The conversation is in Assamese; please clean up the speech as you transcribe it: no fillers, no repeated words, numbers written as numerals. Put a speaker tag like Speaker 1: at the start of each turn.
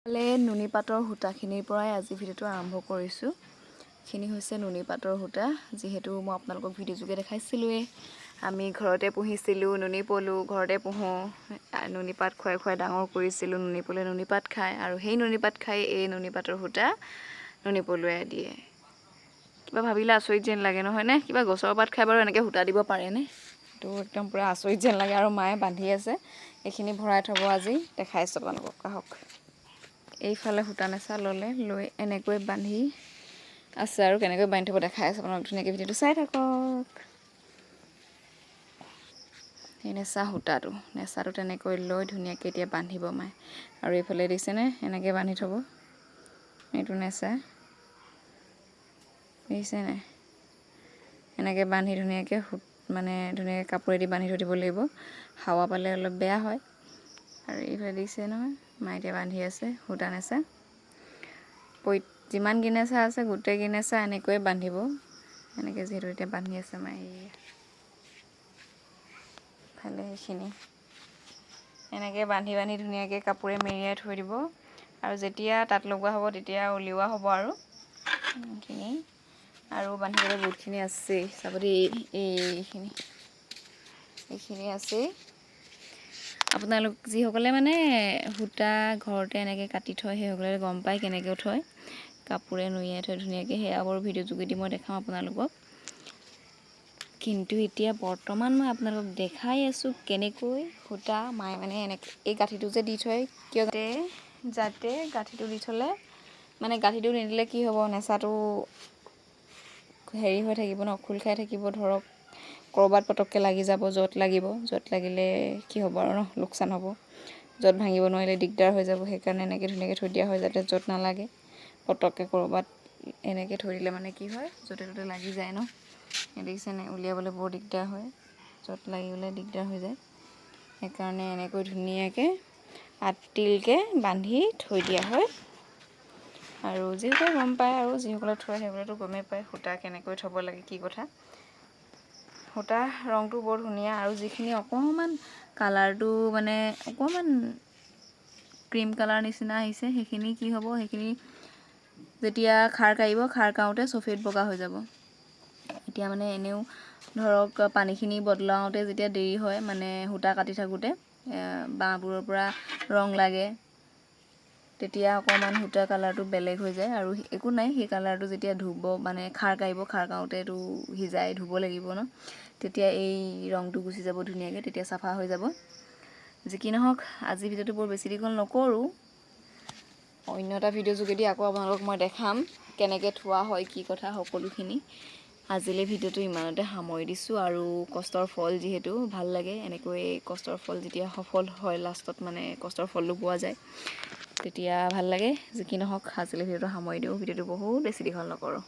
Speaker 1: নুনি পাতৰ সূতাখিনিৰ পৰাই আজি ভিডিঅ'টো আৰম্ভ কৰিছোঁ। এইখিনি হৈছে নুনি পাতৰ সূতা, যিহেতু মই আপোনালোকক ভিডিঅ' যোগে দেখাইছিলোঁৱেই। আমি ঘৰতে পুহিছিলোঁ, নুনি পলু ঘৰতে পুহোঁ, নুনি পাত খুৱাই খুৱাই ডাঙৰ কৰিছিলোঁ। নুনি পলুৱে নুনি পাত খায় আৰু সেই নুনি পাত খাই এই নুনি পাতৰ সূতা নুনি পলুৱে দিয়ে। কিবা ভাবিলে আচৰিত যেন লাগে নহয়নে? কিবা গছৰ পাত খাই বাৰু এনেকৈ সূতা দিব পাৰেনে? এইটো একদম পূৰা আচৰিত যেন লাগে। আৰু মায়ে বান্ধি আছে, এইখিনি ভৰাই থ'ব আজি, দেখাইছোঁ আপোনালোকক। আহক, এইফালে সূতা নেচা লৈ এনেকৈ বান্ধি আছে আৰু কেনেকৈ বান্ধি থ'ব দেখাই আছে আপোনালোক। ধুনীয়াকৈ ভিডিঅ'টো চাই থাকক। এই নেচাটো তেনেকৈ লৈ ধুনীয়াকৈ এতিয়া বান্ধিব মায়ে। আৰু এইফালে দিছেনে এনেকৈ বান্ধি থ'ব। এইটো নেচা দেখিছে নাই? এনেকৈ বান্ধি ধুনীয়াকৈ ধুনীয়াকৈ কাপোৰেদি বান্ধি থৈ দিব লাগিব। হাৱা পালে অলপ বেয়া হয়। আৰু এইফালে দিছে নহয়, মায়ে এতিয়া বান্ধি আছে সূতা নেচা। যিমান গিনেচা আছে গোটেই গিনেচা এনেকৈয়ে বান্ধিব। এনেকৈ যিহেতু এতিয়া বান্ধি আছে মায়ে। ইফালে এইখিনি এনেকৈ বান্ধি ধুনীয়াকৈ কাপোৰে মেৰিয়াই থৈ দিব। আৰু যেতিয়া তাঁত লগোৱা হ'ব তেতিয়া উলিওৱা হ'ব আৰু এইখিনি। আৰু বান্ধিবলৈ বহুতখিনি আছেই, চাব দেই। এইখিনি আছেই। আপোনালোক যিসকলে সূতা ঘৰতে এনেকৈ কাটি থয়, সেইসকলে গম পায় কেনেকৈ থয়। কাপোৰে নুৰিয়াই থয় ধুনীয়াকৈ। সেয়া বাৰু ভিডিঅ' যোগেদি মই দেখাম আপোনালোকক। কিন্তু এতিয়া বৰ্তমান মই আপোনালোকক দেখাই আছোঁ কেনেকৈ সূতা মায়ে এনেকৈ এই গাঁঠিটো যে দি থয়, কিয় যাতে গাঁঠিটো দি থ'লে গাঁঠিটো নিদিলে কি হ'ব, নেচাটো হেৰি হৈ থাকিব ন, খোল খাই থাকিব। ধৰক ক'ৰবাত পটককৈ লাগি যাব, য'ত লাগিব। য'ত লাগিলে কি হ'ব আৰু ন, লোকচান হ'ব। য'ত ভাঙিব নোৱাৰিলে দিগদাৰ হৈ যাব। সেইকাৰণে এনেকৈ ধুনীয়াকৈ থৈ দিয়া হয়, যাতে য'ত নালাগে পটককৈ ক'ৰবাত এনেকৈ থৈ দিলে কি হয়, য'তে ত'তে লাগি যায় ন। দেখিছেনে, উলিয়াবলৈ বৰ দিগদাৰ হয়। য'ত লাগি গ'লে দিগদাৰ হৈ যায়। সেইকাৰণে এনেকৈ ধুনীয়াকৈ আঁতিলকৈ বান্ধি থৈ দিয়া হয়। আৰু যিসকলে গম পায় আৰু যিসকলে থয় সেইসকলেতো গমেই পায় সূতা কেনেকৈ থ'ব লাগে, কি কথা। সূতা ৰংটো বৰ ধুনীয়া। আৰু যিখিনি অকণমান কালাৰটো অকণমান ক্ৰীম কালাৰ নিচিনা আহিছে, সেইখিনি কি হ'ব, সেইখিনি যেতিয়া খাৰ কাঢ়িব, খাৰ কাঢ়োতে চফেদ বগা হৈ যাব। এতিয়া এনেও ধৰক পানীখিনি বদলাওঁতে যেতিয়া দেৰি হয়, সূতা কাটি থাকোঁতে বাঁহবোৰৰ পৰা ৰং লাগে, তেতিয়া অকণমান সূতাৰ কালাৰটো বেলেগ হৈ যায়। আৰু একো নাই, সেই কালাৰটো যেতিয়া ধুব খাৰ কাঢ়িব, খাৰ কাঢ়োতেতো সিজাই ধুব লাগিব ন, তেতিয়া এই ৰংটো গুচি যাব ধুনীয়াকৈ, তেতিয়া চাফা হৈ যাব। যি কি নহওক, আজি ভিডিঅ'টো বৰ বেছি দীঘল নকৰোঁ। অন্য এটা ভিডিঅ' যোগেদি আকৌ আপোনালোকক মই দেখাম কেনেকৈ থোৱা হয়, কি কথা সকলোখিনি। আজিলৈ ভিডিঅ'টো ইমানতে সামৰি দিছোঁ। আৰু কষ্টৰ ফল যিহেতু ভাল লাগে, এনেকৈ কষ্টৰ ফল যেতিয়া সফল হয়, লাষ্টত কষ্টৰ ফলটো পোৱা যায়, তেতিয়া ভাল লাগে। যি কি নহওক, আজিলৈ ভিডিঅ'টো সামৰি দিওঁ। ভিডিঅ'টো বহুত বেছি দীঘল নকৰোঁ।